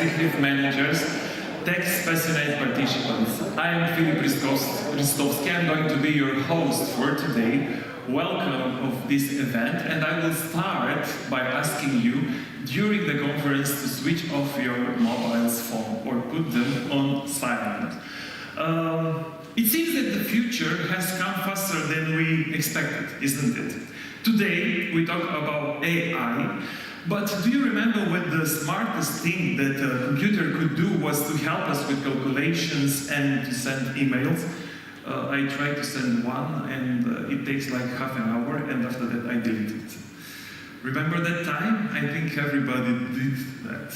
executive managers, tax-passionate participants. I am FILIP RISTOVSKI. I'm going to be your host for today. Welcome of this event, and I will start by asking you during the conference to switch off your mobile phone or put them on silent. It seems that the future has come faster than we expected, isn't it? Today we talk about AI, but do you remember when the smartest thing that a computer could do was to help us with calculations and to send emails? I tried to send one and it takes like half an hour, and after that I delete it. Remember that time? I think everybody did that.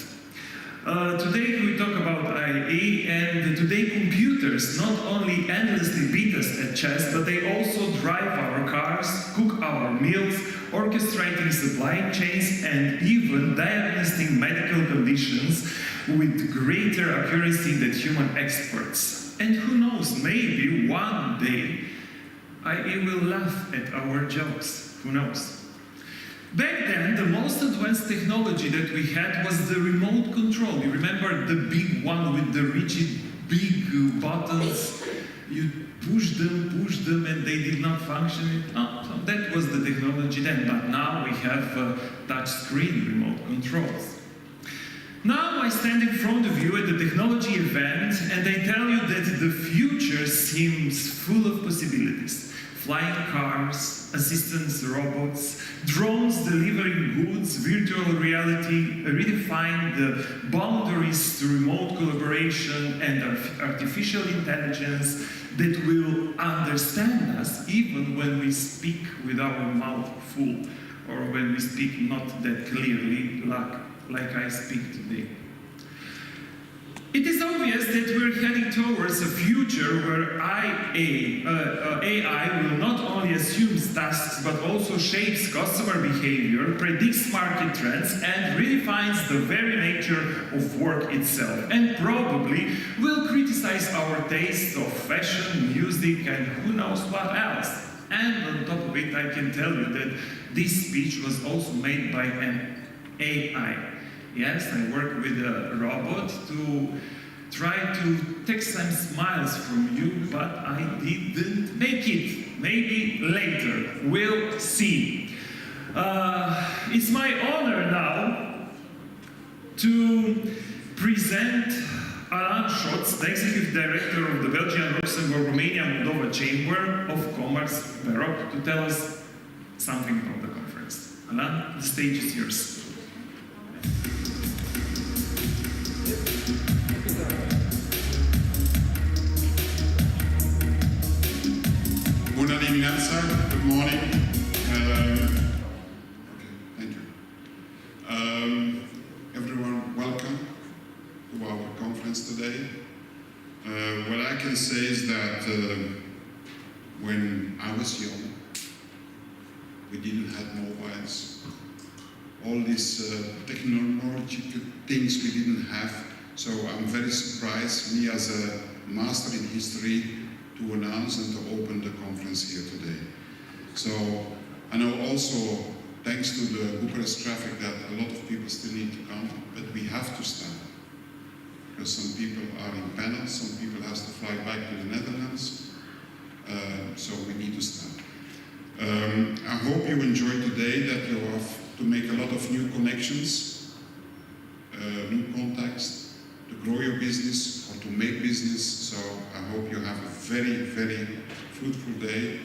Today we talk about AI, and today computers not only endlessly beat us at chess, but they also drive our cars, cook our meals, orchestrating supply chains, and even diagnosing medical conditions with greater accuracy than human experts. And who knows, maybe one day AI will laugh at our jokes. Who knows? Back then, the most advanced technology that we had was the remote control. You remember the big one with the rigid, big buttons? You push them, and they did not function. So that was the technology then, but now we have touch-screen remote controls. Now I stand in front of you at the technology event, and I tell you that the future seems full of possibilities. Flying cars, assistance robots, drones delivering goods, virtual reality redefine the boundaries to remote collaboration and artificial intelligence that will understand us even when we speak with our mouth full, or when we speak not that clearly like I speak today. It is obvious that we're heading towards a future where AI will not only assume tasks but also shapes customer behavior, predicts market trends, and redefines the very nature of work itself, and probably will criticize our taste of fashion, music, and who knows what else. And on top of it, I can tell you that this speech was also made by an AI. Yes, I work with a robot to try to take some smiles from you, but I didn't make it. Maybe later. We'll see. It's my honor now to present Alain Schotz, the Executive Director of the Belgian, Luxembourg, Romania, Moldovan Chamber of Commerce, BEROCC, to tell us something about the conference. Alain, the stage is yours. Bună dimineața, good morning. Thank you. Everyone, welcome to our conference today. What I can say is that when I was young, we didn't have mobiles. All these technological things we didn't have. So I'm very surprised, me as a master in history, to announce and to open the conference here today. So I know also, thanks to the Bucharest traffic, that a lot of people still need to come, but we have to stand. Because some people are in panels, some people have to fly back to the Netherlands, so we need to stand. I hope you enjoyed today, that you have to make a lot of new connections, new contacts, to grow your business or to make business. So I hope you have a very, very fruitful day.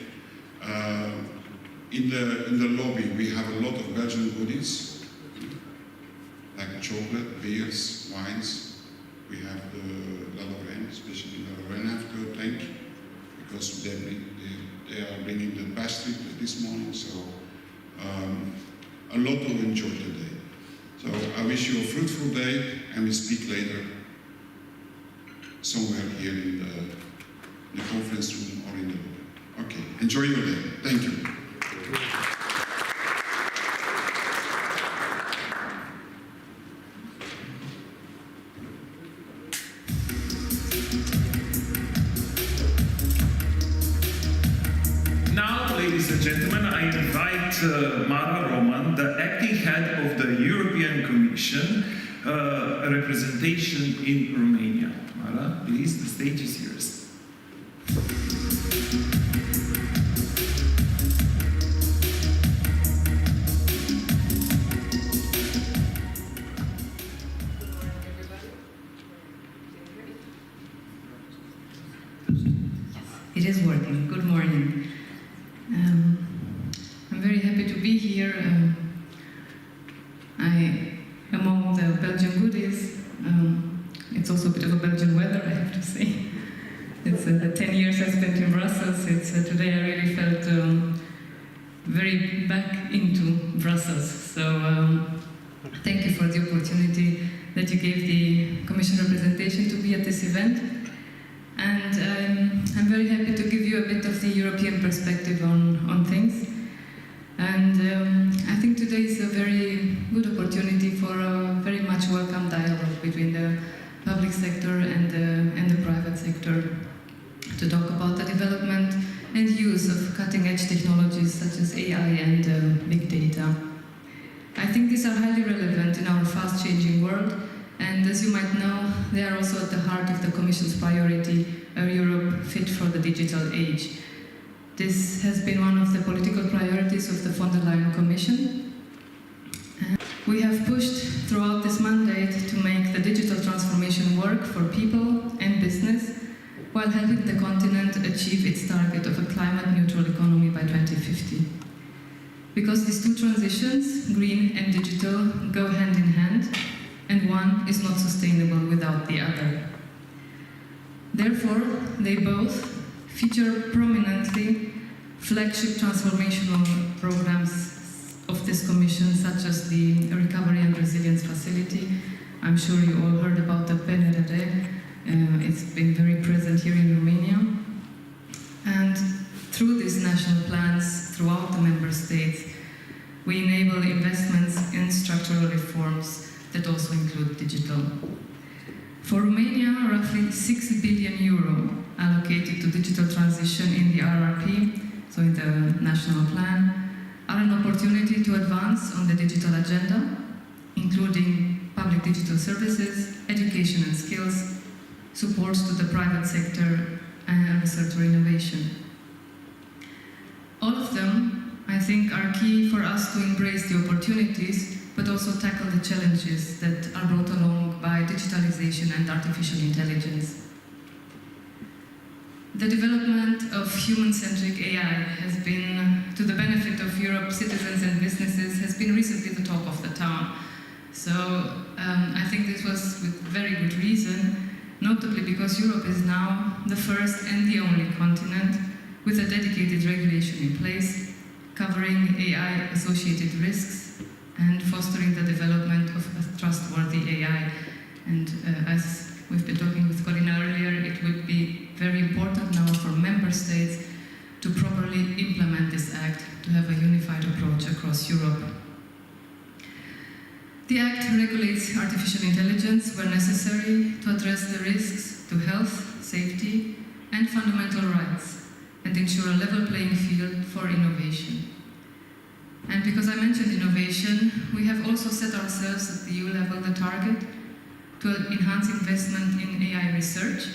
In the lobby we have a lot of Belgian goodies, like chocolate, beers, wines. We have the La Lorraine, especially La Lorraine, I have to thank, because they are bringing the pastry this morning. So a lot to enjoy today. So I wish you a fruitful day, and we speak later somewhere here in the conference room or in the lobby. Okay, enjoy your day. Thank you. Now, ladies and gentlemen, I invite Mara Roman, the acting head of the European Commission, representation in Romania. Mara, please, the stage is yours. It is working. Good morning. I'm very happy to be here. Among the Belgian goodies, it's also a bit of a Belgian weather, I have to say. It's the 10 years I spent in Brussels. Today I really felt very back into Brussels. So thank you for the opportunity that you gave the Commission representation to be at this event. And I'm very happy to give you a bit of the European perspective on things. And I think today is a very good opportunity for a very much welcome dialogue between the public sector and the private sector to talk about the development and use of cutting-edge technologies such as AI and big data. I think these are highly relevant in our fast-changing world, and as you might know, they are also at the heart of the Commission's priority, a Europe fit for the digital age. This has been one of the political priorities of the von der Leyen Commission. We have pushed throughout this mandate to make the digital transformation work for people and business, while helping the continent achieve its target of a climate-neutral economy by 2050. Because these two transitions, green and digital, go hand in hand, and one is not sustainable without the other. Therefore, they both feature prominently flagship transformational programs of this Commission, such as the Recovery and Resilience Facility. I'm sure you all heard about the PNRR. It's been very present here in Romania. And through these national plans, throughout the member states, we enable investments in structural reforms that also include digital. For Romania, roughly 6 billion euro allocated to digital transition in the RRP, so in the national plan, are an opportunity to advance on the digital agenda, including public digital services, education and skills, support to the private sector, and research or innovation. All of them, I think, are key for us to embrace the opportunities, but also tackle the challenges that are brought along by digitalization and artificial intelligence. The development of human-centric AI has been, to the benefit of Europe's citizens and businesses, has been recently the talk of the town. So I think this was with very good reason, notably because Europe is now the first and the only continent with a dedicated regulation in place, covering AI-associated risks and fostering the development of a trustworthy AI. And as we've been talking with CORINA earlier, it would be very important now for member states to properly implement this act, to have a unified approach across Europe. The act regulates artificial intelligence where necessary to address the risks to health, safety, and fundamental rights, and ensure a level playing field for innovation. And because I mentioned innovation, we have also set ourselves at the EU level the target to enhance investment in AI research,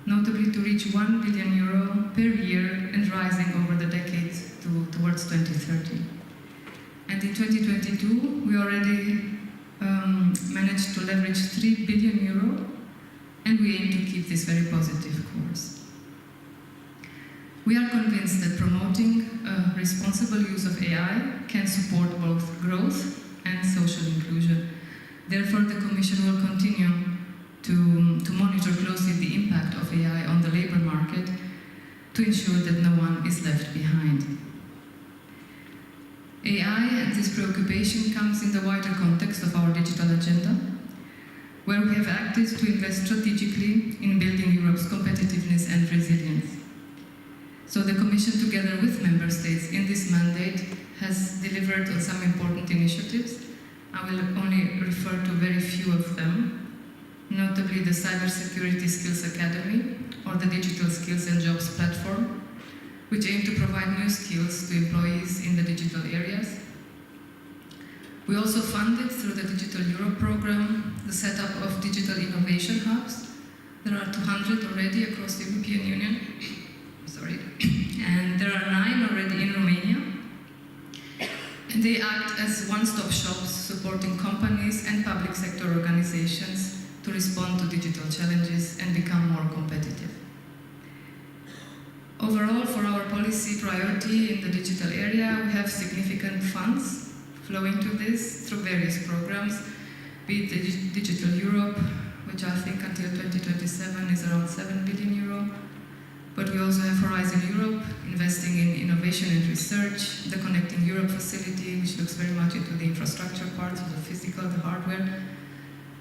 notably to reach 1 billion euro per year and rising over the decades towards 2030. And in 2022, we already managed to leverage 3 billion euro, and we aim to keep this very positive course. We are convinced that promoting a responsible use of AI can support both growth and social inclusion. Therefore, the Commission will continue to monitor closely the impact of AI on the labor market to ensure that no one is left behind. AI and this preoccupation comes in the wider context of our digital agenda, where we have acted to invest strategically in building Europe's competitiveness and resilience. So the Commission, together with Member States in this mandate, has delivered on some important initiatives. I will only refer to very few of them, notably the Cybersecurity Skills Academy or the Digital Skills and Jobs Platform, which aim to provide new skills to employees in the digital areas. We also funded, through the Digital Europe program, the setup of digital innovation hubs. There are 200 already across the European Union, sorry, and there are 9 already in Romania. And they act as one-stop shops supporting companies and public sector organizations to respond to digital challenges and become more competitive. Overall, for our policy priority in the digital area, we have significant funds flowing to this through various programs, be it Digital Europe, which I think until 2027 is around 7 billion euro. But we also have Horizon Europe, investing in innovation and research, the Connecting Europe facility, which looks very much into the infrastructure part, so the physical, the hardware,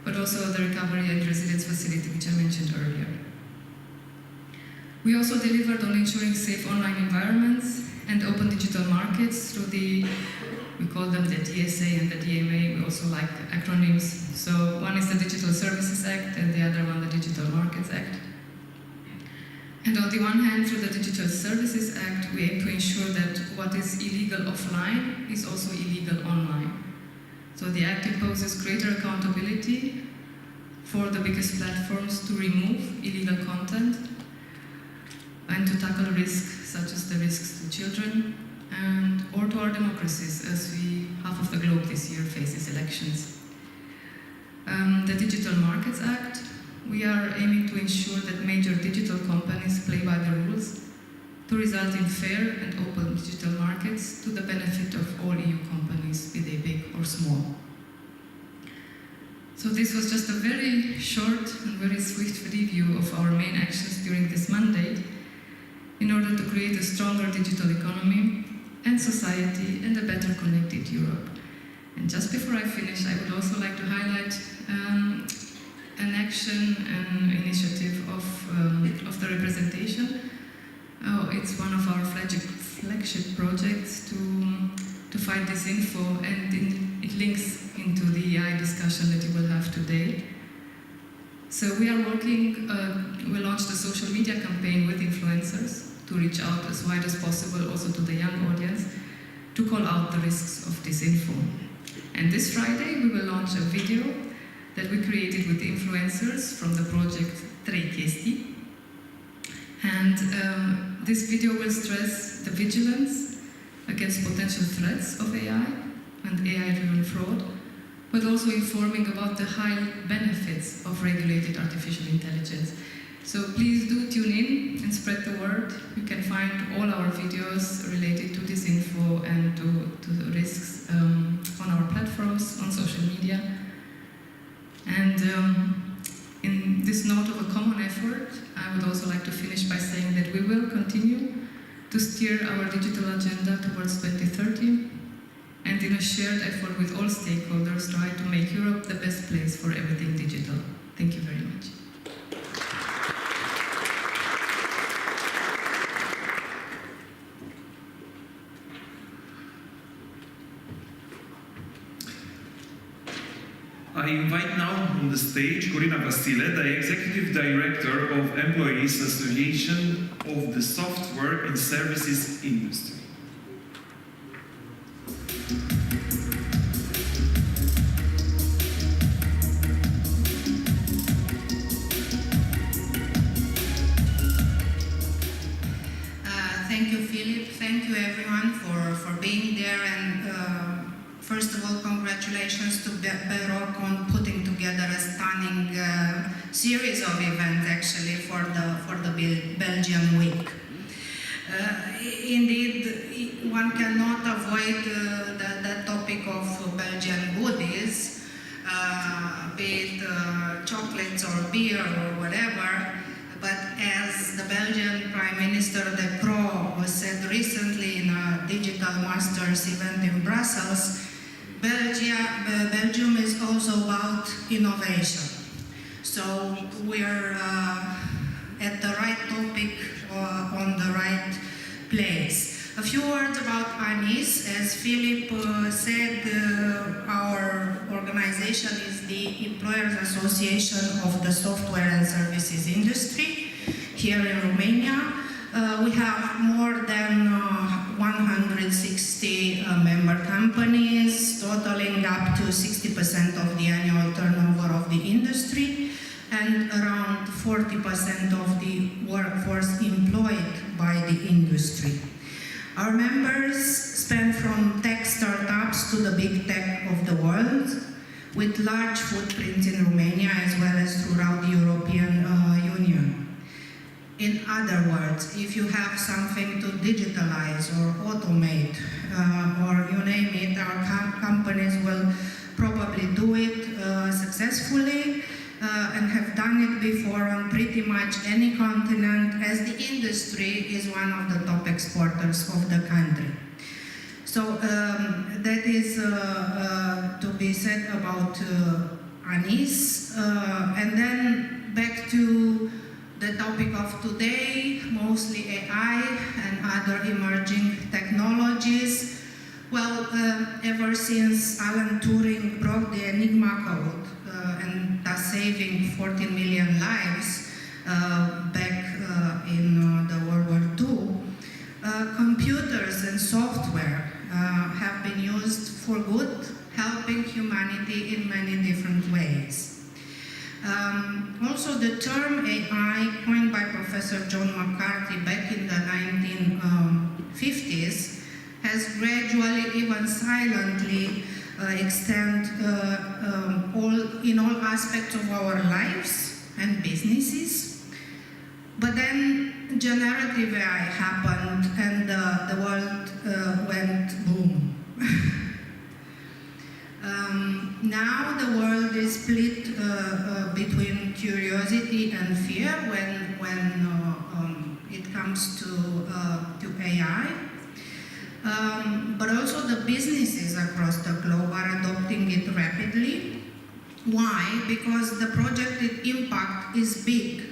but also the Recovery and Resilience facility, which I mentioned earlier. We also delivered on ensuring safe online environments and open digital markets through we call them the DSA and the DMA, we also like acronyms. So one is the Digital Services Act and the other one the Digital Markets Act. And on the one hand, through the Digital Services Act, we aim to ensure that what is illegal offline is also illegal online. So the Act imposes greater accountability for the biggest platforms to remove illegal content and to tackle risks such as the risks to children or to our democracies, as half of the globe this year faces elections. The Digital Markets Act, we are aiming to ensure that major digital companies play by the rules to result in fair and open digital markets to the benefit of all EU companies, be they big or small. So this was just a very short and very swift review of our main actions during this mandate in order to create a stronger digital economy and society and a better connected Europe. And just before I finish, I would also like to highlight an action and initiative of the representation. It's one of our flagship projects to fight disinfo, and it links into the AI discussion that you will have today. So we are working, we launched a social media campaign with influencers to reach out as wide as possible also to the young audience to call out the risks of disinfo. And this Friday we will launch a video that we created with the influencers from the project 3 Chestii. And this video will stress the vigilance against potential threats of AI and AI-driven fraud, but also informing about the high benefits of regulated artificial intelligence. So please do tune in and spread the word. You can find all our videos related to disinfo and to the risks on our platforms, on social media. And in this note of a common effort, I would also like to finish by saying that we will continue to steer our digital agenda towards 2030, and in a shared effort with all stakeholders, try to make Europe the best place for everything digital. Thank you very much. I invite now on the stage CORINA VASILE, the Executive Director of Employees Association of the Software and Services Industry. Thank you, Philip. Thank you, everyone, for being there. And first of all, congratulations to BEROCC on putting together a stunning series of events, actually, for the Belgian week. Indeed, one cannot avoid the topic of Belgian goodies, be it chocolates or beer or whatever. But as the Belgian Prime Minister De Croo said recently in a Digital Masters event in Brussels, Belgium is also about innovation. So we're at the right topic, on the right place. A few words about ANIS. As Philip said, our organization is the Employers Association of the Software and Services Industry here in Romania. We have more than 160 member companies, totaling up to 60% of the annual turnover of the industry, and around 40% of the workforce employed by the industry. Our members span from tech startups to the big tech of the world, with large footprints in Romania as well as throughout the European Union. In other words, if you have something to digitalize or automate, or you name it, our companies will probably do it successfully and have done it before on pretty much any continent, as the industry is one of the top exporters of the country. So that is to be said about ANIS. And then back to the topic of today, mostly AI and other emerging technologies. Well, ever since Alan Turing broke the Enigma code and thus saving 14 million lives back in the World War II, computers and software have been used for good, helping humanity in many different ways. Also, the term AI, coined by Professor John McCarthy back in the 1950s, has gradually, even silently, extended in all aspects of our lives and businesses. But then generative AI happened and the world went boom. Now the world is split between curiosity and fear when it comes to AI. But also the businesses across the globe are adopting it rapidly. Why? Because the projected impact is big.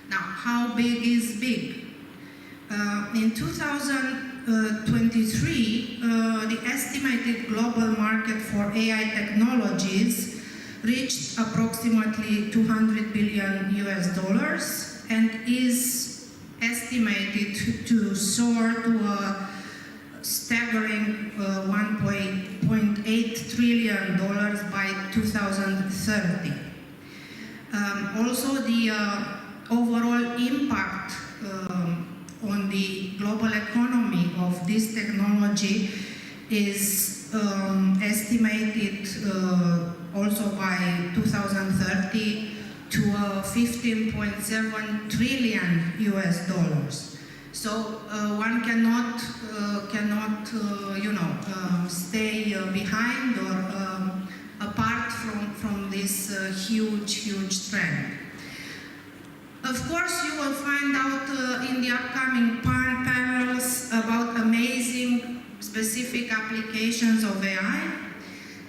Now, how big is big? In 2023, the estimated global market for AI technologies reached approximately $200 billion and is estimated to soar to a staggering $1.8 trillion by 2030. Also, the overall impact on the global economy of this technology is estimated also by 2030 to $15.7 trillion. So one cannot stay behind or apart from this huge trend. Of course, you will find out in the upcoming panels about amazing specific applications of AI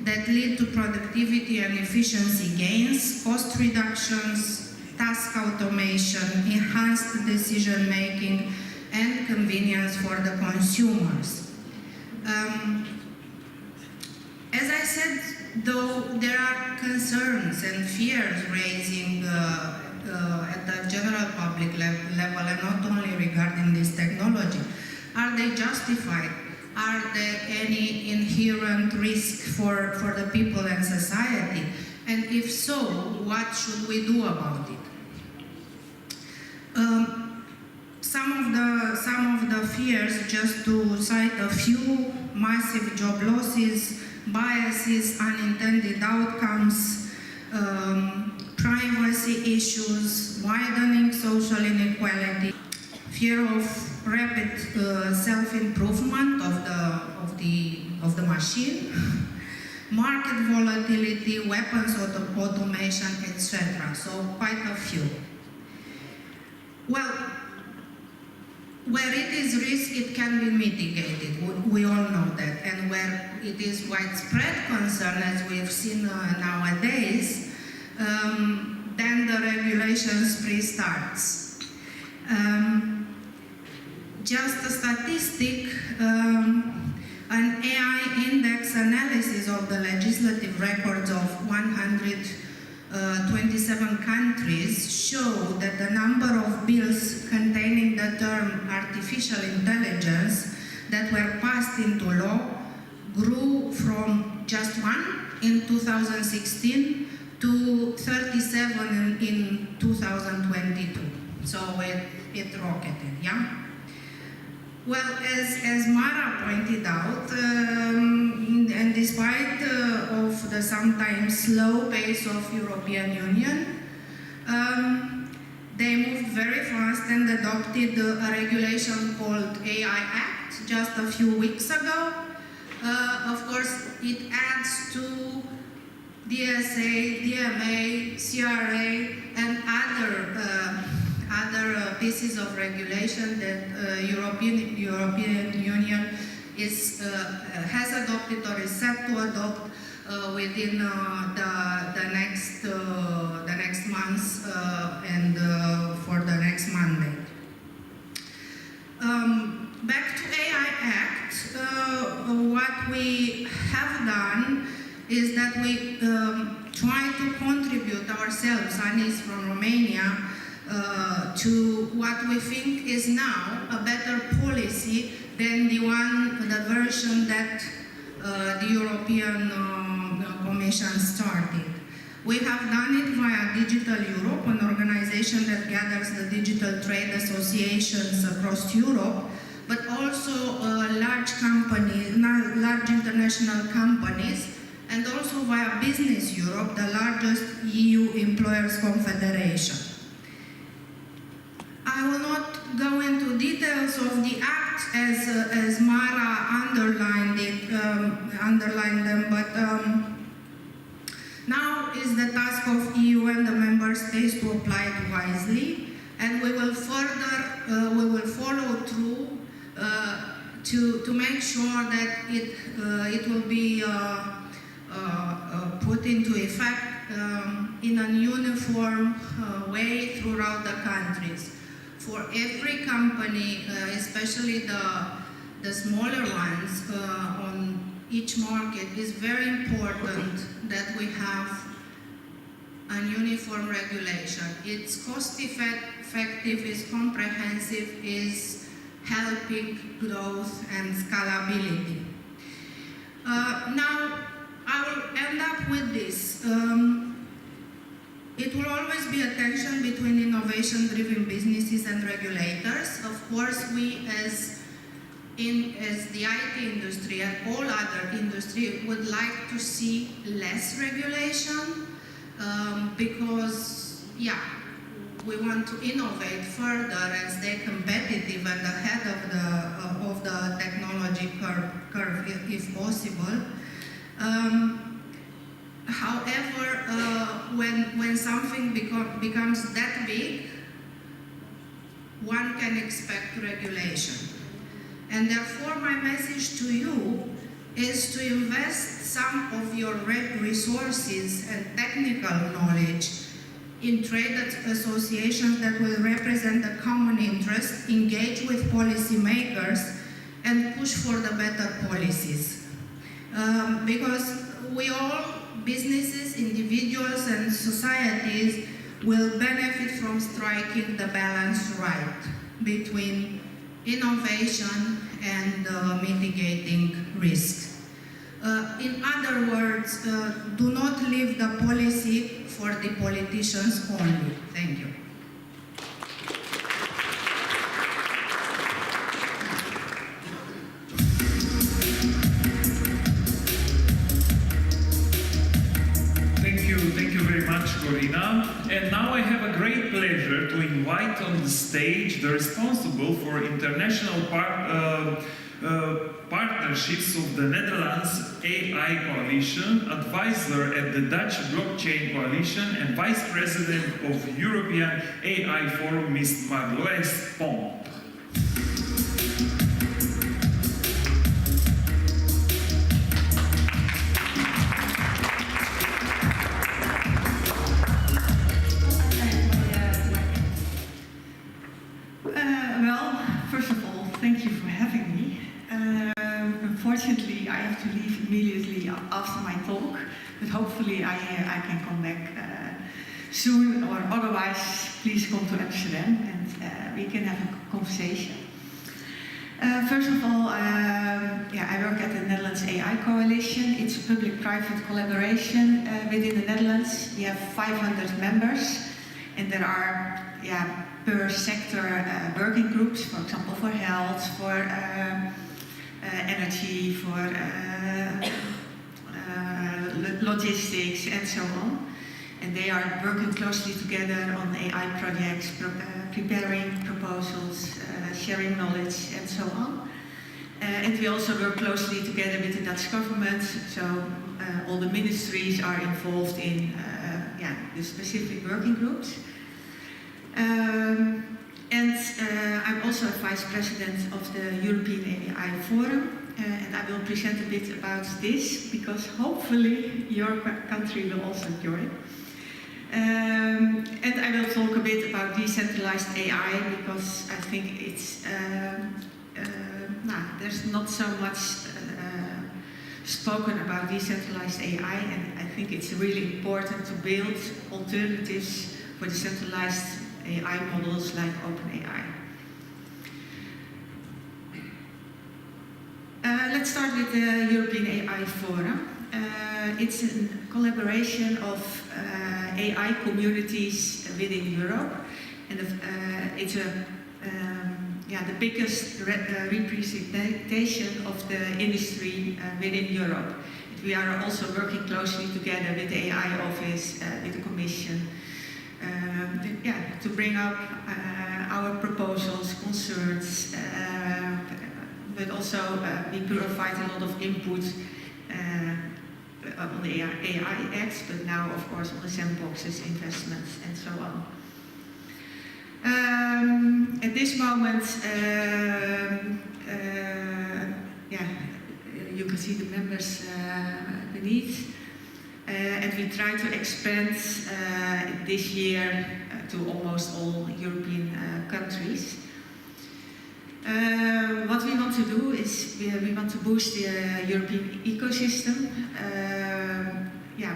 that lead to productivity and efficiency gains, cost reductions, task automation, enhanced decision making, and convenience for the consumers. As I said, though, there are concerns and fears raising at the general public level, and not only regarding this technology. Are they justified? Are there any inherent risk for the people and society? And if so, what should we do about it? Some of the fears, just to cite a few: massive job losses, biases, unintended outcomes, privacy issues, widening social inequality, fear of rapid self-improvement of the machine, market volatility, weapons automation, etc. So quite a few. Well, where it is risk, it can be mitigated. We all know that. And where it is widespread concern, as we've seen nowadays, then the regulation spree starts. Just a statistic, an AI index analysis of the legislative records of 127 countries show that the number of bills containing the term artificial intelligence that were passed into law grew from just 1 in 2016 to 37 in 2022. So it rocketed, yeah? Well, as Mara pointed out, and despite of the sometimes slow pace of European Union, they moved very fast and adopted a regulation called AI Act just a few weeks ago. Of course, it adds to DSA, DMA, CRA, and other pieces of regulation that European Union has adopted or is set to adopt within the next months and for the next mandate. Back to AI Act, what we have done is that we try to contribute ourselves, Anis from Romania, to what we think is now a better policy than the version that the European Commission started. We have done it via Digital Europe, an organization that gathers the digital trade associations across Europe, but also large companies, large international companies, and also via Business Europe, the largest EU employers confederation. I will not go into details of the act as Mara underlined them, but now is the task of EU and the member states to apply it wisely, and we will follow through to make sure that it will be put into effect in a uniform way throughout the countries. For every company, especially the smaller ones on each market, is very important that we have a uniform regulation. It's cost-effective, is comprehensive, is helping growth and scalability. Now, I will end up with this. It will always be a tension between innovation-driven businesses and regulators. Of course, we as the IT industry and all other industry would like to see less regulation because, yeah, we want to innovate further and stay competitive and ahead of the technology curve if possible. However, when something becomes that big, one can expect regulation. And therefore, my message to you is to invest some of your resources and technical knowledge in trade associations that will represent a common interest, engage with policymakers, and push for the better policies. Because we all, businesses, individuals, and societies, will benefit from striking the balance right between innovation and mitigating risk. In other words, do not leave the policy for the politicians only. Thank you. Thank you very much, Corina. And now I have a great pleasure to invite on the stage the responsible for international partnerships of the Netherlands AI Coalition, advisor at the Dutch Blockchain Coalition, and Vice President of European AI Forum, Ms. MARLOES, POMP. Thank you for having me. Unfortunately, I have to leave immediately after my talk, but hopefully I can come back soon, or otherwise please come to Amsterdam and we can have a conversation. First of all, I work at the Netherlands AI Coalition. It's a public-private collaboration within the Netherlands. We have 500 members, and there are per sector working groups, for example, for health, for energy, for logistics, and so on. And they are working closely together on AI projects, preparing proposals, sharing knowledge, and so on. And we also work closely together with the Dutch government, so all the ministries are involved in the specific working groups. And I'm also a vice president of the European AI Forum, and I will present a bit about this, because hopefully your country will also join. And I will talk a bit about decentralized AI, because I think it's there's not so much spoken about decentralized AI, and I think it's really important to build alternatives for decentralized AI models like OpenAI. Let's start with the European AI Forum. It's a collaboration of AI communities within Europe, and it's the biggest representation of the industry within Europe. We are also working closely together with the AI office, with the Commission, to bring up our proposals, concerns, but also we provide a lot of input on the AI Act, but now of course on the sandboxes, investments, and so on. At this moment, you can see the members beneath, and we try to expand this year to almost all European countries. What we want to do is we want to boost the European ecosystem,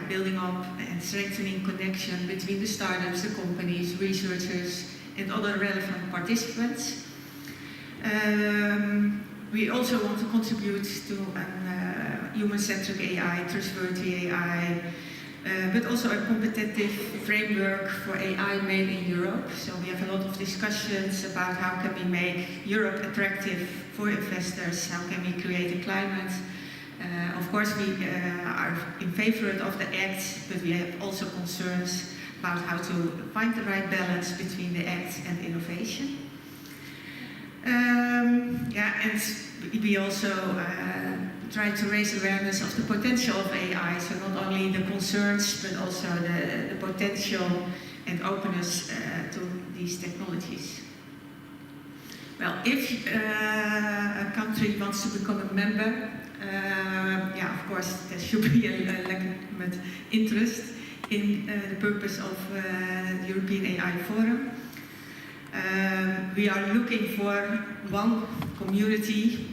building up and strengthening connection between the startups, the companies, researchers, and other relevant participants. We also want to contribute to human-centric AI, trustworthy AI, but also a competitive framework for AI made in Europe. So we have a lot of discussions about how can we make Europe attractive for investors, how can we create a climate. Of course, we are in favor of the Act, but we have also concerns about how to find the right balance between the Act and innovation. And we also try to raise awareness of the potential of AI, so not only the concerns, but also the potential and openness to these technologies. Well, if a country wants to become a member, of course, there should be a legitimate interest in the purpose of the European AI Forum. We are looking for one community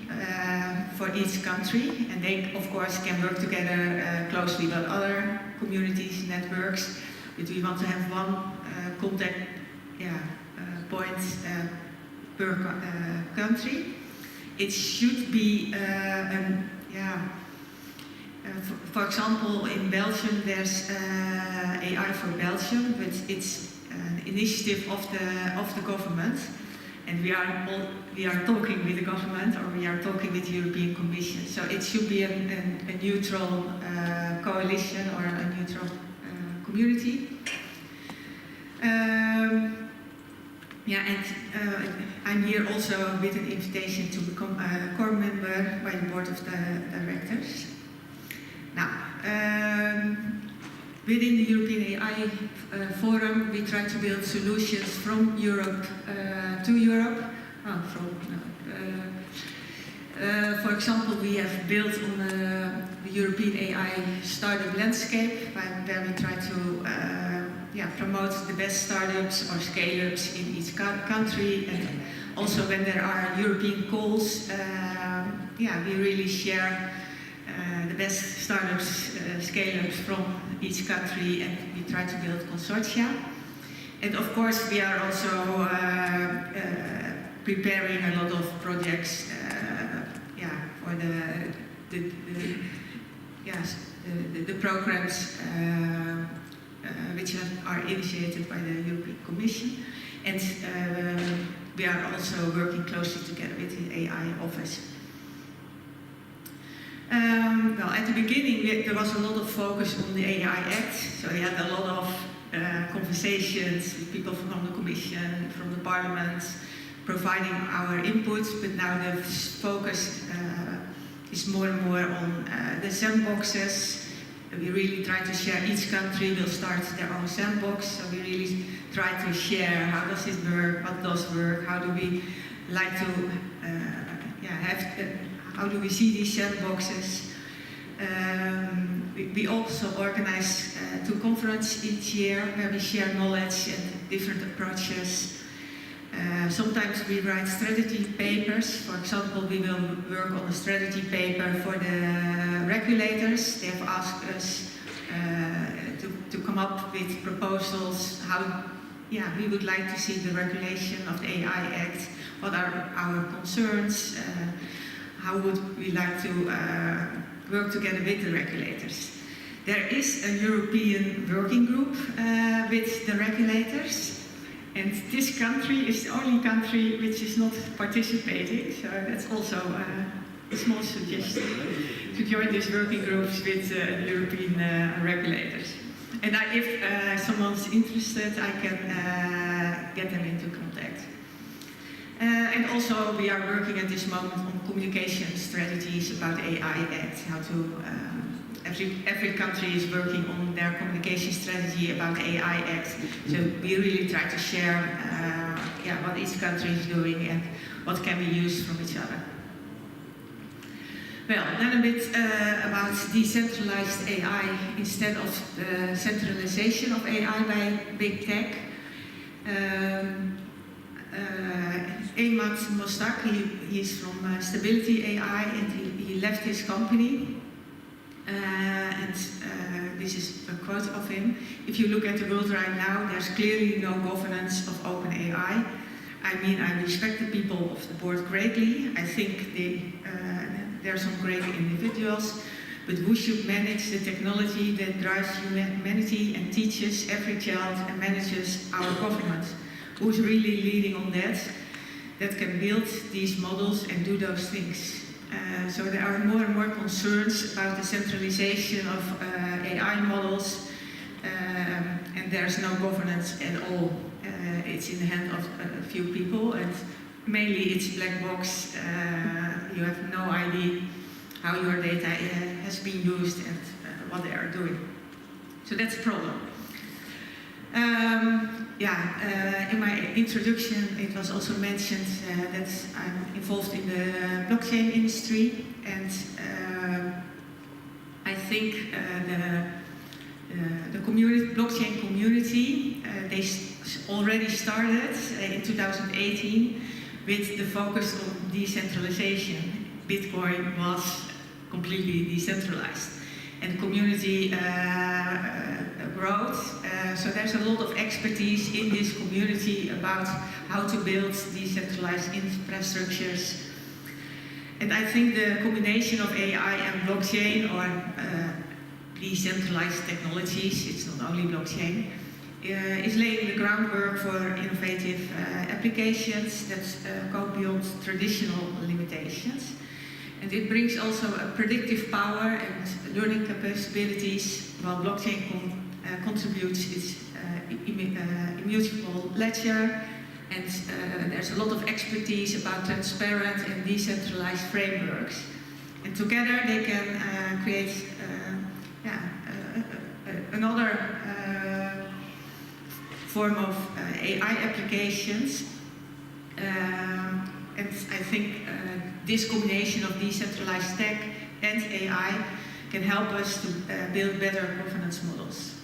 for each country, and they, of course, can work together closely with other communities, networks, but we want to have one contact point per country. It should be, for example, in Belgium there's AI for Belgium, but it's an initiative of the government, and we are talking with the government, or we are talking with the European Commission. So it should be a neutral coalition or a neutral community. I'm here also with an invitation to become a core member by the board of the directors. Now, within the European AI Forum, we try to build solutions from Europe to Europe. For example, we have built on the European AI startup landscape, where we try to promote the best startups or scale-ups in each country, and also when there are European calls, we really share the best startups, scale-ups from each country, and we try to build consortia. And of course, we are also preparing a lot of projects for the programs which are initiated by the European Commission, and we are also working closely together with the AI office. Well, at the beginning there was a lot of focus on the AI Act, so we had a lot of conversations with people from the Commission, from the Parliament, providing our inputs, but now the focus is more and more on the sandboxes. We really try to share, each country will start their own sandbox, so we really try to share how does it work, what does work, how do we like to how do we see these sandboxes. We also organize 2 conferences each year where we share knowledge and different approaches. Sometimes we write strategy papers. For example, we will work on a strategy paper for the regulators. They have asked us to come up with proposals how we would like to see the regulation of the AI Act, what are our concerns, how would we like to work together with the regulators. There is a European working group with the regulators. And this country is the only country which is not participating, so that's also a small suggestion to join these working groups with European regulators. And if someone's interested, I can get them into contact. And also we are working at this moment on communication strategies about the AI Act, how to every country is working on their communication strategy about the AI Act. So we really try to share what each country is doing and what can we use from each other. Well, then a bit about decentralized AI instead of the centralization of AI by big tech. Emad Mostak, he is from Stability AI, and he left his company. This is a quote of him: "If you look at the world right now, there's clearly no governance of open AI. I mean, I respect the people of the board greatly. I think there are some great individuals, but who should manage the technology that drives humanity and teaches every child and manages our government? Who's really leading on that can build these models and do those things?" So there are more and more concerns about the centralization of AI models, and there's no governance at all. It's in the hand of a few people, and mainly it's black box. You have no idea how your data has been used and what they are doing. So that's a problem. In my introduction, it was also mentioned that I'm involved in the blockchain industry, and I think the blockchain community, they already started in 2018 with the focus on decentralization. Bitcoin was completely decentralized, and community growth. So there's a lot of expertise in this community about how to build decentralized infrastructures. And I think the combination of AI and blockchain, or decentralized technologies, it's not only blockchain, is laying the groundwork for innovative applications that go beyond traditional limitations. And it brings also a predictive power and learning capabilities, while blockchain contributes its immutable ledger, and there's a lot of expertise about transparent and decentralized frameworks. And together they can create another form of AI applications. And I think this combination of decentralized tech and AI can help us to build better governance models.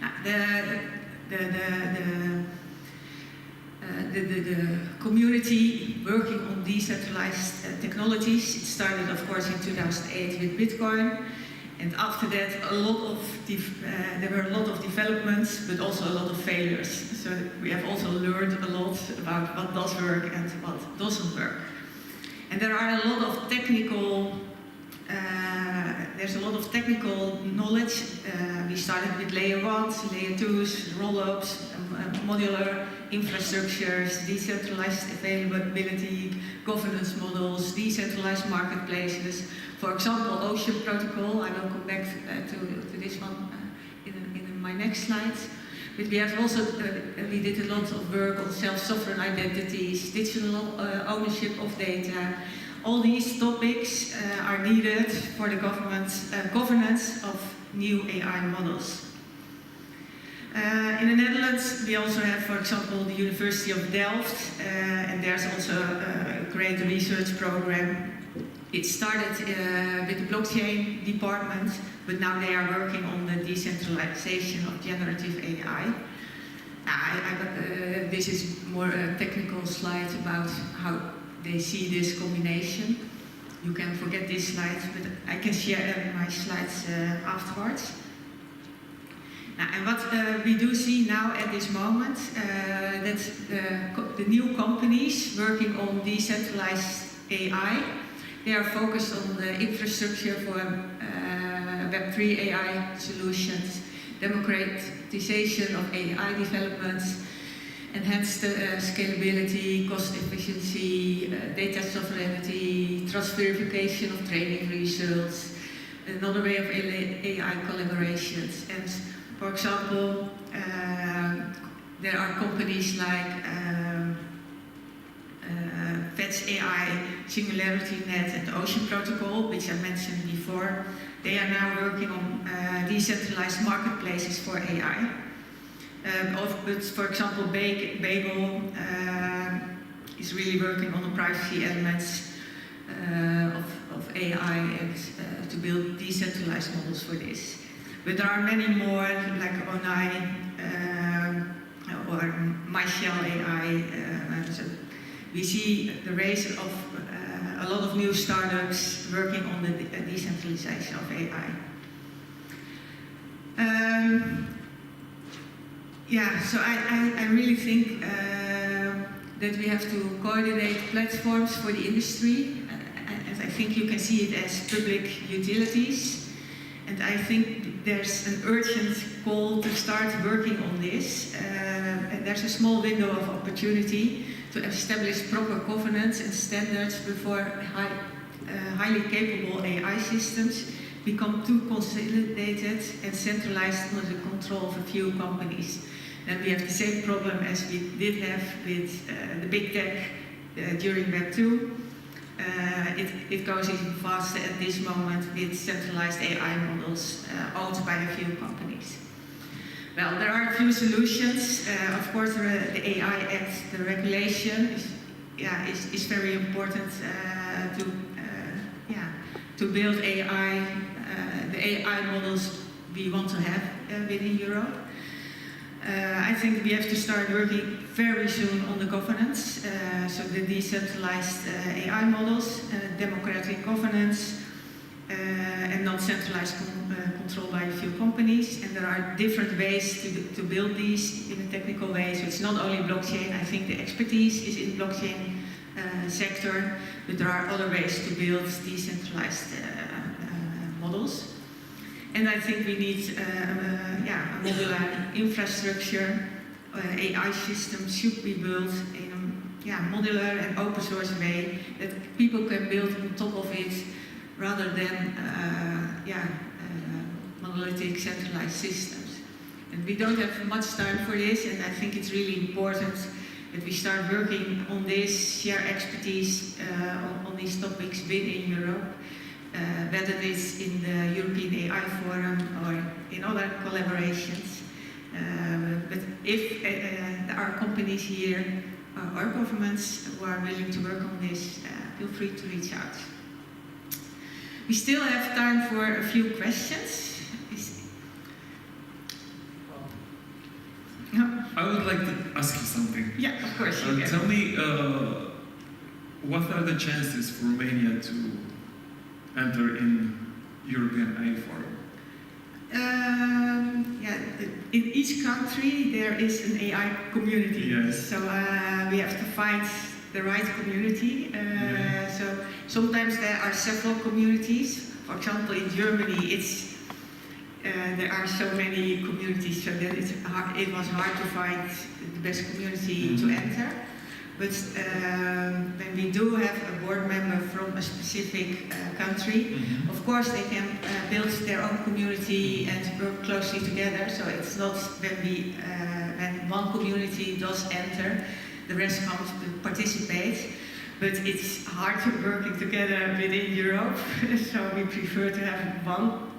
Now, the community working on decentralized technologies, it started of course in 2008 with Bitcoin, And after that, there were a lot of developments, but also a lot of failures. So we have also learned a lot about what does work and what doesn't work. And there are a lot of technical, there's a lot of technical knowledge. We started with layer 1s, layer 2s, roll-ups, modular infrastructures, decentralized availability, governance models, decentralized marketplaces. For example, Ocean Protocol, I will come back to this one in my next slides. But we have also, we did a lot of work on self-sovereign identities, digital ownership of data. All these topics are needed for the governance of new AI models. In the Netherlands, we also have, for example, the University of Delft, and there's also a great research program. It started with the blockchain department, but now they are working on the decentralization of generative AI. This is more a technical slide about how they see this combination. You can forget these slides, but I can share my slides afterwards. Now, and what we do see now at this moment, that the new companies working on decentralized AI, they are focused on the infrastructure for Web3 AI solutions, democratization of AI developments, enhanced scalability, cost efficiency, data sovereignty, trust verification of training results, another way of AI collaborations. And for example, there are companies like Fetch AI, Singularity Net, and Ocean Protocol, which I mentioned before. They are now working on decentralized marketplaces for AI. But for example, Bagel is really working on the privacy elements of AI and to build decentralized models for this. But there are many more, like Onai or MyShell AI. So we see the rise of a lot of new startups working on the decentralization of AI. Yeah, so I really think that we have to coordinate platforms for the industry, and I think you can see it as public utilities. And I think there's an urgent call to start working on this. And there's a small window of opportunity to establish proper governance and standards before highly capable AI systems become too consolidated and centralized under the control of a few companies. Then we have the same problem as we did have with the big tech during Web 2. It goes even faster at this moment with centralized AI models owned by a few companies. Well, there are a few solutions. Of course, the AI Act, the regulation is very important to build AI, the AI models we want to have within Europe. I think we have to start working very soon on the governance, so the decentralized AI models, democratic governance, and not centralized control by a few companies. And there are different ways to build these in a technical way. So it's not only blockchain. I think the expertise is in blockchain sector, but there are other ways to build decentralized models. And I think we need a modular infrastructure. AI systems should be built in a modular and open source way that people can build on top of it, rather than monolithic centralized systems. And we don't have much time for this, and I think it's really important that we start working on this, share expertise on these topics within Europe. Whether it's in the European AI Forum or in other collaborations. But if there are companies here or governments who are willing to work on this, feel free to reach out. We still have time for a few questions. No? I would like to ask you something. Yeah, of course you can. Tell me, what are the chances for Romania to enter in European AI Forum? Yeah, in each country there is an AI community. Yes. So we have to find the right community. So sometimes there are several communities. For example, in Germany, there are so many communities, so that it was hard to find the best community to enter. But when we do have a board member from a specific country, of course they can build their own community and work closely together. So it's not when one community does enter, the rest comes to participate. But it's hard to working together within Europe, so we prefer to have one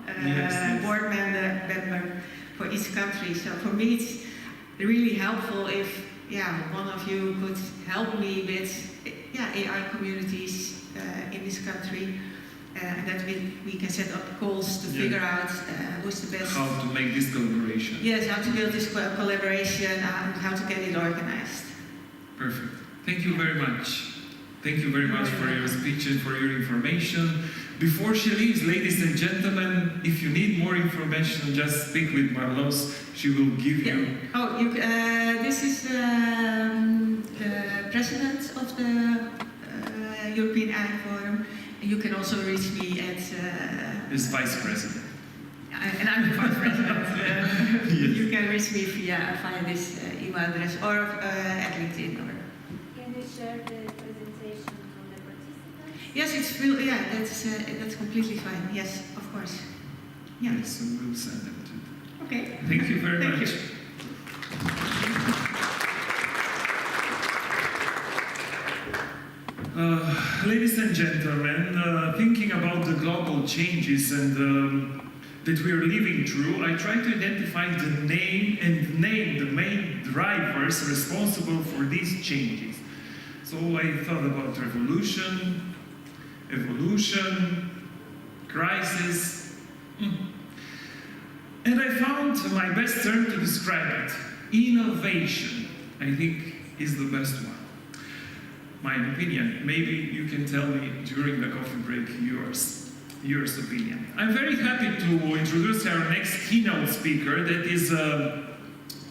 board member for each country. So for me, it's really helpful if one of you could help me with AI communities in this country, and that we can set up calls to figure out who's the best. How to make this collaboration. Yes, how to build this collaboration and how to get it organized. Perfect. Thank you very much. Thank you very much for your speech and for your information. Before she leaves, ladies and gentlemen, if you need more information, just speak with Marloes. She will give you... Oh, this is the president of the European AI Forum. You can also reach me at... Is vice president. And I'm the vice president. Yes. You can reach me via this email address or at LinkedIn. Can you share the presentation from the participants? Yes, that's completely fine. Yes, of course. Yeah. Yes, so we'll send them to them. Okay. Thank you very much. Ladies and gentlemen, thinking about the global changes and that we are living through, I try to identify the name the main drivers responsible for these changes. So I thought about revolution, evolution, crisis, and I found my best term to describe it. Innovation, I think, is the best one. My opinion. Maybe you can tell me during the coffee break yours opinion. I'm very happy to introduce our next keynote speaker, that is a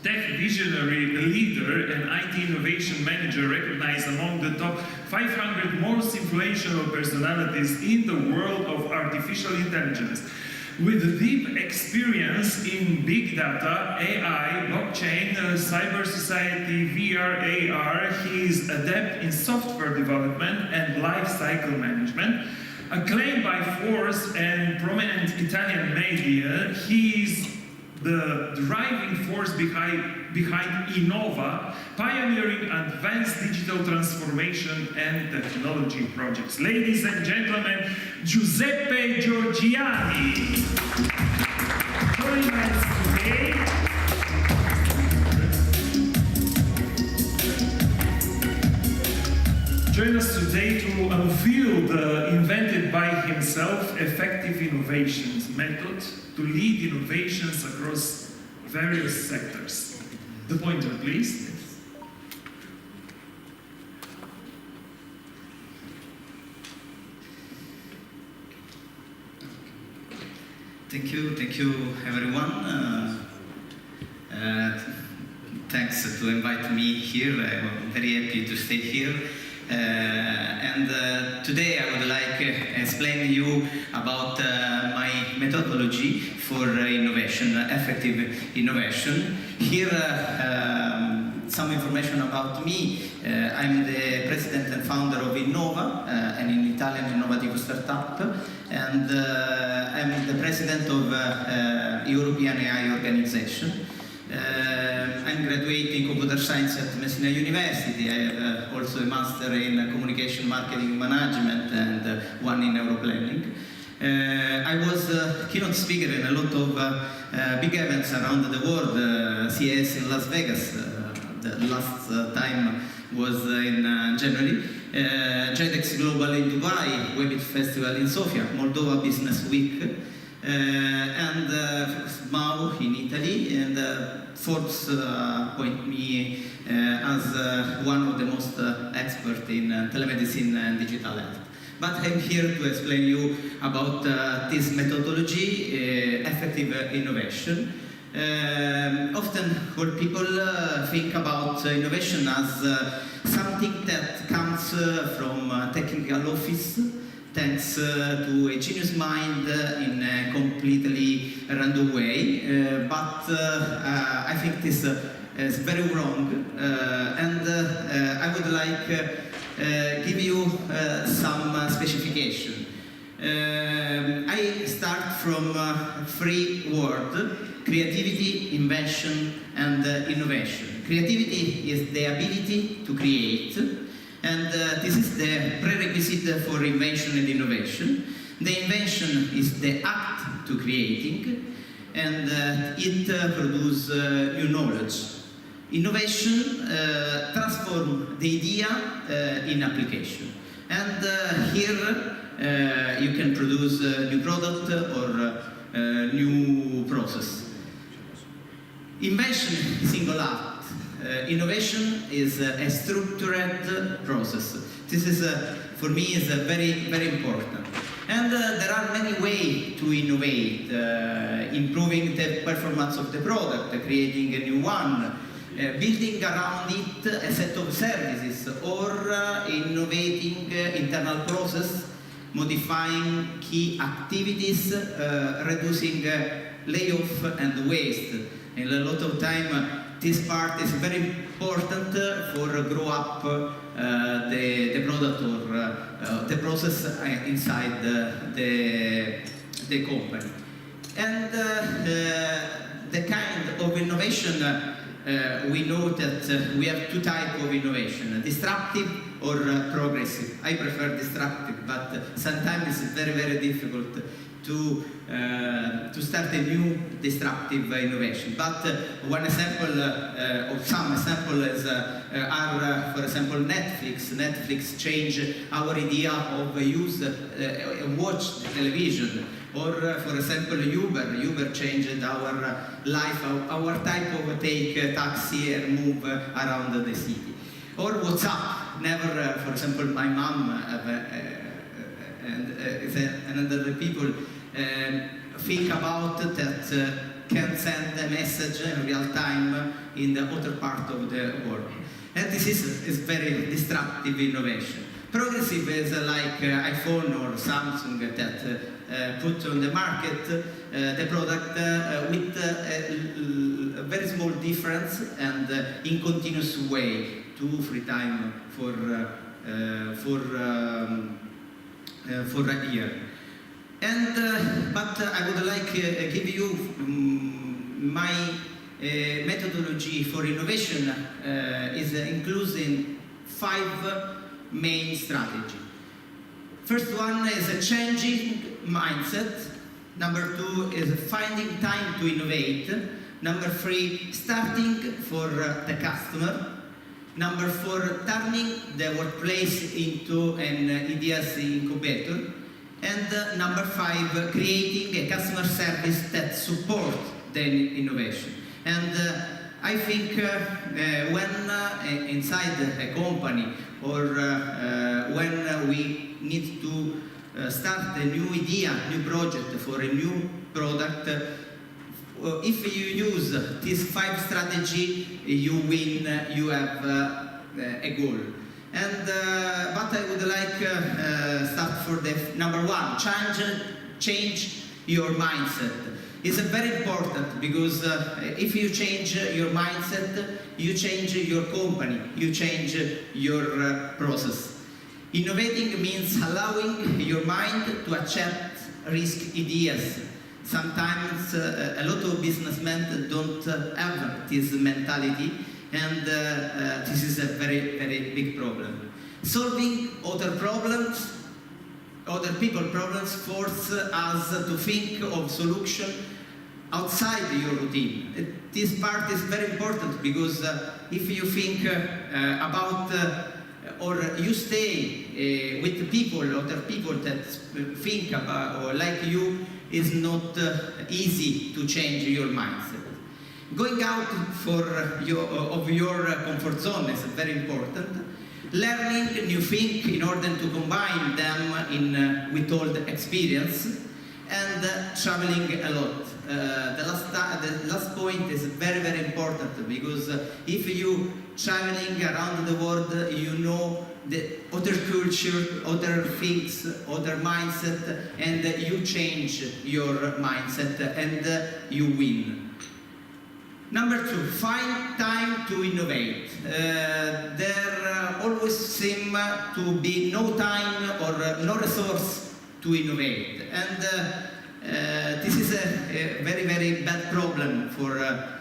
tech visionary leader and IT innovation manager recognized among the top 500 most influential personalities in the world of artificial intelligence. With deep experience in big data, AI, blockchain, cyber society, VR, AR, he is adept in software development and life cycle management. Acclaimed by Forbes and prominent Italian media, he is the driving force behind Innova, pioneering advanced digital transformation and technology projects. Ladies and gentlemen, Giuseppe Giorgiani. Joining us today. Join us today to unveil the invented by himself effective innovations method to lead innovations across various sectors. The pointer, please. Thank you everyone. Thanks to invite me here. I'm very happy to stay here. Today I would like to explain to you about my methodology for innovation, effective innovation. Here some information about me. I'm the president and founder of Innova, an Italian innovative startup, and I'm the president of European AI organization. I'm graduating computer science at Messina University. I have also a master in communication marketing management and one in neuroplanning. I was a keynote speaker in a lot of big events around the world. CES in Las Vegas, the last time was in January. JEDEX Global in Dubai, Webit Festival in Sofia, Moldova Business Week, and MAU in Italy, and Forbes appointed me as one of the most expert in telemedicine and digital health. But I'm here to explain you about this methodology, effective innovation. Often what people think about innovation as something that comes from technical office, thanks to a genius mind in a completely random way, but I think this is very wrong, and I would like give you some specification. I start from three words: creativity, invention, and innovation. Creativity is the ability to create, and this is the prerequisite for invention and innovation. The invention is the act to creating, and it produces new knowledge. Innovation transforms the idea in application, and here you can produce a new product or new process. Invention is single act. Innovation is a structured process. This is, for me, is very, very important. And there are many ways to innovate, improving the performance of the product, creating a new one, building around it a set of services, or innovating internal process, modifying key activities, reducing layoff and waste. And a lot of time, this part is very important for grow up the product or the process inside the company. And the kind of innovation, we know that we have two types of innovation: disruptive or progressive. I prefer disruptive, but sometimes it's very, very difficult to start a new disruptive innovation. But one example, or some examples are, for example, Netflix. Netflix changed our idea of use watch television. Or, for example, Uber changed our life, our type of take taxi and move around the city. Or WhatsApp. Never, for example, my mom and other people think about that can send a message in real time in the other part of the world. And this is very disruptive innovation. Progressive is like iPhone or Samsung that put on the market the product with a very small difference and in continuous way, 2-3 times for a year. And but I would like give you my methodology for innovation is including 5 main strategies. First one is a changing mindset. Number 2 is finding time to innovate. Number 3, starting for the customer. Number 4, turning the workplace into an ideas incubator. And number 5, creating a customer service that supports the innovation. And I think when inside a company or when we need to start a new idea, new project for a new product, if you use these 5 strategies, you win, you have a goal. And but I would like start for the number 1, change your mindset. It's very important because if you change your mindset, you change your company, you change your process. Innovating means allowing your mind to accept risk ideas. Sometimes a lot of businessmen don't have this mentality, and this is a very, very big problem. Solving other problems, other people's problems, force us to think of solution outside your routine. This part is very important because if you think about or you stay with people, other people that think about or like you, is not easy to change your mindset. Going out of your comfort zone is very important. learning new things in order to combine them with old experience, and traveling a lot. The last point is very, very important, because if you traveling around the world, you know the other culture, other things, other mindset, and you change your mindset and you win. Number 2, find time to innovate. There always seem to be no time or no resource to innovate, and this is a very, very bad problem for a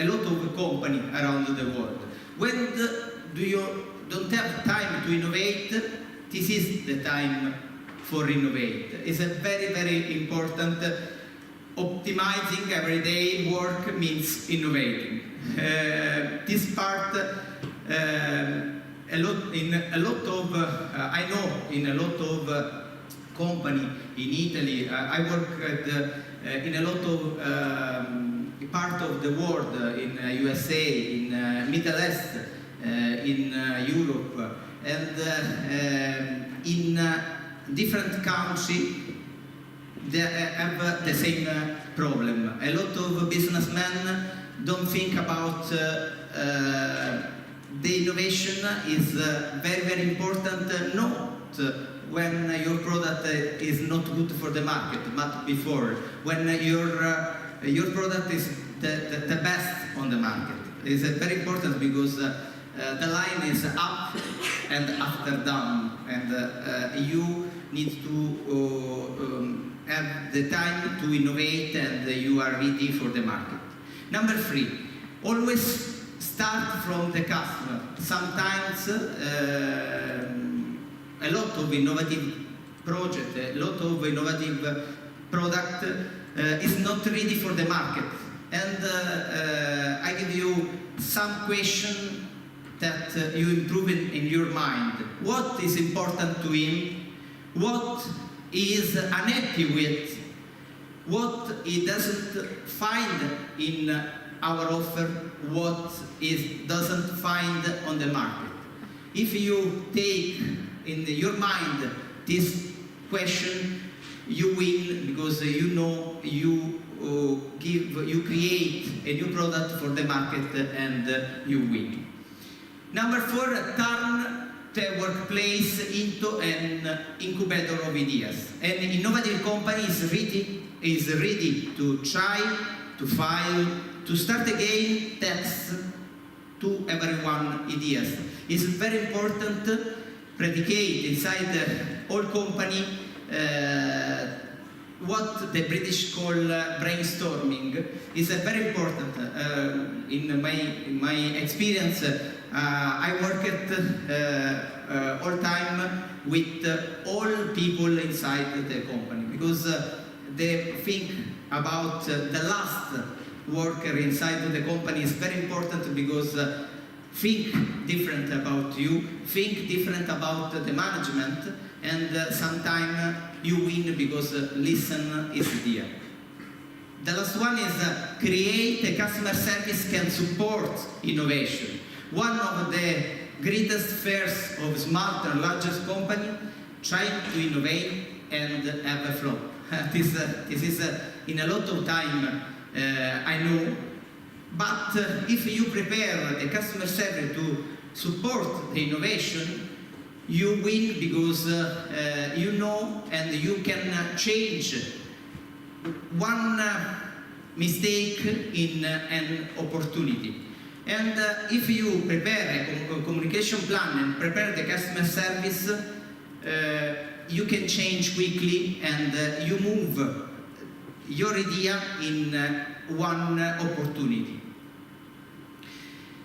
lot of companies around the world. When you don't have time to innovate, this is the time for innovate. It's a very, very important. Optimizing everyday work means innovating. This part, I know in a lot of company in Italy. I work in a lot of part of the world, in USA, in Middle East, in Europe, and in different countries. They have the same problem. A lot of businessmen don't think about the innovation is very, very important, not when your product is not good for the market, but before, when your product is the best on the market. It's very important, because the line is up and after down, and you need to have the time to innovate, and you are ready for the market. Number 3, always start from the customer. Sometimes a lot of innovative project, a lot of innovative product is not ready for the market. And I give you some question that you improve in your mind. What is important to him? What is unhappy with? What he doesn't find in our offer? What is doesn't find on the market? If you take in your mind this question, you win, because you know you create a new product for the market, and you win. Number 4, turn the workplace into an incubator of ideas. An innovative company is ready to try, to fail, to start again, thanks to everyone ideas. It's very important to predicate inside all company what the British call brainstorming. Is very important. In my experience, I worked all time with all people inside the company, because they think about the last worker inside the company is very important, because think different about you, think different about the management, and sometimes you win because listen is there. The last one is create a customer service can support innovation. One of the greatest fears of smart and largest company trying to innovate and have a flop. This is in a lot of time, I know. But if you prepare a customer service to support the innovation, you win, because you know, and you can change one mistake in an opportunity. And if you prepare a communication plan and prepare the customer service, you can change quickly, and you move your idea in one opportunity.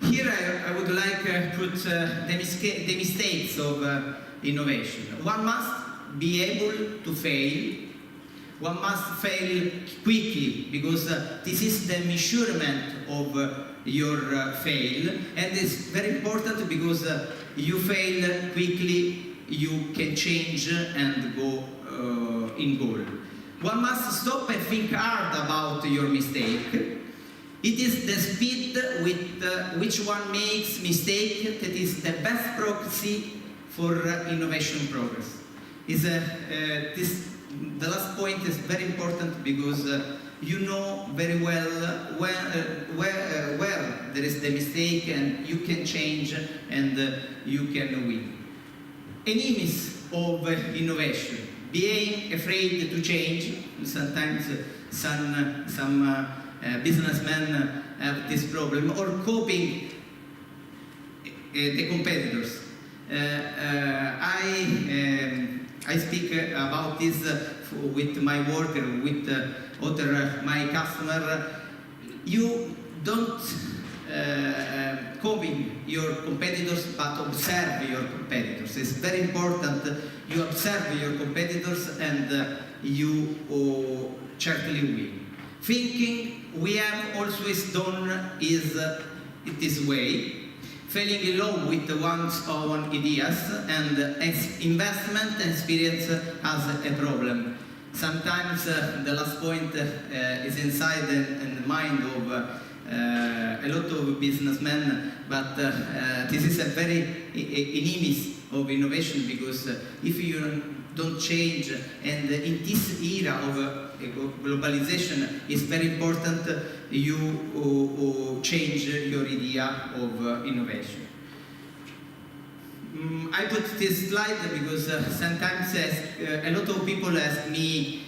Here I would like to put the mistakes of innovation. One must be able to fail. One must fail quickly, because this is the measurement of your fail, and it's very important, because you fail quickly, you can change and go in goal. One must stop and think hard about your mistake. It is the speed with which one makes mistake that is the best proxy for innovation progress. The last point is very important because you know very well where there is the mistake and you can change and you can win. Enemies of innovation, being afraid to change. Sometimes some businessmen have this problem, or coping the competitors. I speak about this with my worker, with other my customer. You don't copy your competitors, but observe your competitors. It's very important. You observe your competitors, and you certainly win. Thinking we have always done is it this way. Falling in love with one's own ideas, and investment experience as a problem. Sometimes the last point is inside the mind of a lot of businessmen, but this is a very enemy of innovation, because if you don't change, and in this era of globalization, it's very important you change your idea of innovation. I put this slide because sometimes a lot of people ask me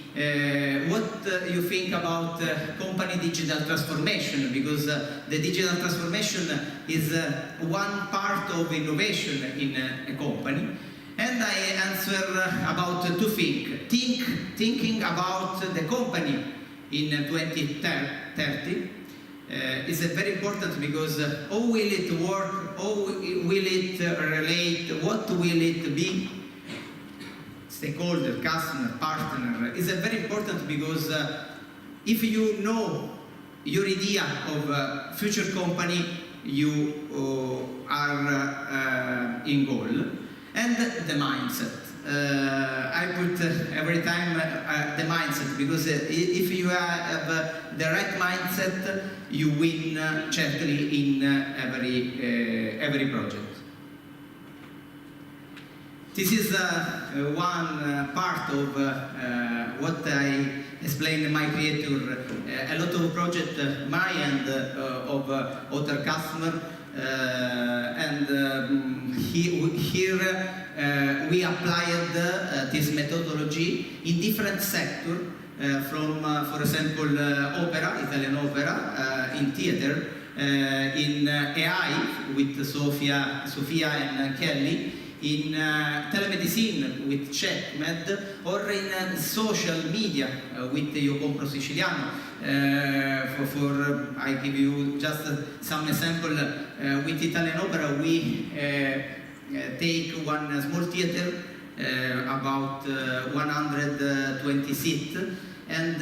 what you think about company digital transformation, because the digital transformation is one part of innovation in a company. And I answer about two things. Thinking about the company in 2030 is very important, because how will it work, how will it relate, what will it be? Stakeholder, customer, partner is very important, because if you know your idea of a future company, you are in goal. And the mindset. I put every time the mindset, because if you have the right mindset, you win certainly in every project. This is one part of what I explained in my creator. A lot of projects, my and of other customer. Here we applied this methodology in different sectors, from, for example, opera, Italian opera, in theater, in AI with Sofia and Kelly, in telemedicine with CheckMed, or in social media with Io Compro Siciliano. I give you just some example. With Italian opera, we take one small theater, about 120 seats, and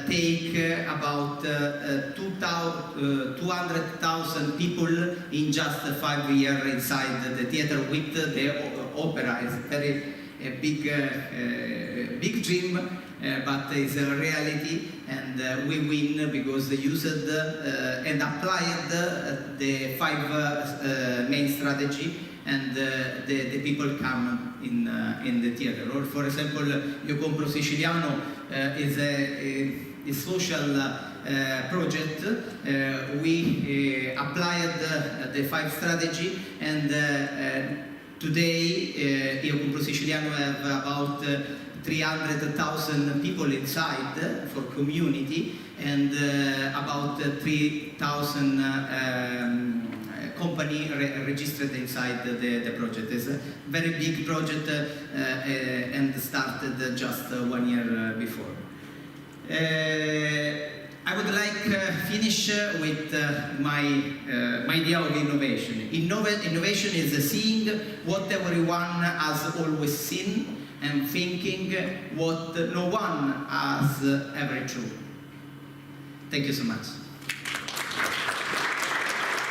take about 200,000 people in just 5 years inside the theater with the opera. It's very big dream, but it's a reality, and we win because they used and applied the 5 main strategy, and the people come in the theater. Or for example, Io Compro Siciliano is a social project. We applied the 5 strategy, and today Io Compro Siciliano have about 300,000 people inside for community, and about 3,000 company registered inside the project. It's a very big project, and started just 1 year before. I would like finish with my idea of innovation. Innovation is seeing what everyone has always seen, and thinking what no one has ever true. Thank you so much.